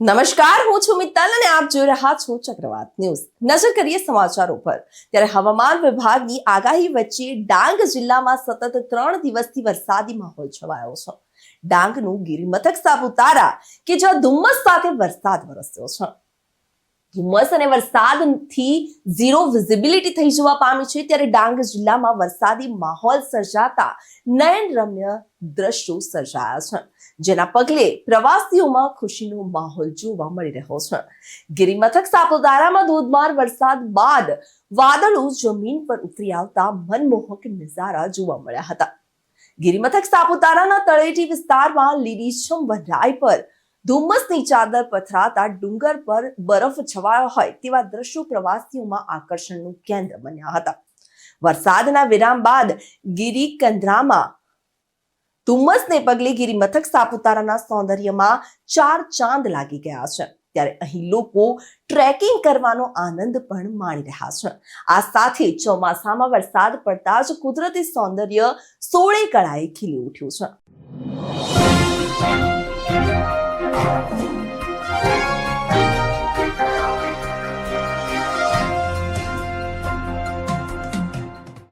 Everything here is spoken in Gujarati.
નમસ્કાર, હું છું મિત્તલ અને આપ જોઈ રહ્યા છો ચક્રવાત ન્યૂઝ। નજર કરીએ સમાચારો પર। ત્યારે હવામાન વિભાગની આગાહી વચ્ચે ડાંગ જિલ્લામાં સતત 3 દિવસથી વરસાદી માહોલ છવાયો છે। ડાંગનું ગિરિમથક સાપુતારા કે જ્યાં ધુમ્મસ સાથે વરસાદ વરસ્યો છે। ધુમ્મસ અને વરસાદથી ઝીરો વિઝિબિલિટી થઈ જવા પામી છે। ત્યારે ડાંગ જિલ્લામાં વરસાદી માહોલ સર્જાતા નયનરમ્ય દ્રશ્યો સર્જાયા છે, જેના પગલે પ્રવાસીઓમાં ખુશીનો માહોલ જોવા મળી રહ્યો છે। ગિરિમથક સાપુતારામાં ધોધમાર વરસાદ બાદ વાદળો જમીન પર ઉતરી આવતા મનમોહક નજારા જોવા મળ્યા હતા। ગિરિમથક સાપુતારાના તળેટી વિસ્તારમાં લીલીછમ વનરાઈ પર ધુમ્મસની ચાદર પથરાતા ડુંગર પર બરફ છવાયો હોય તેવા દ્રશ્યો પ્રવાસીઓમાં આકર્ષણનું કેન્દ્ર બન્યા હતા। વરસાદના વિરામ બાદ ગિરિકંદરામાં ધુમ્મસને પગલે ગિરિમથક સાપુતારાના સૌંદર્યમાં 4 ચાંદ લાગી ગયા છે। ત્યારે અહીં લોકો ટ્રેકિંગ કરવાનો આનંદ પણ માણી રહ્યા છે। આ સાથે ચોમાસામાં વરસાદ પડતા જ કુદરતી સૌંદર્ય 16 કળાએ ખીલી ઉઠ્યું છે।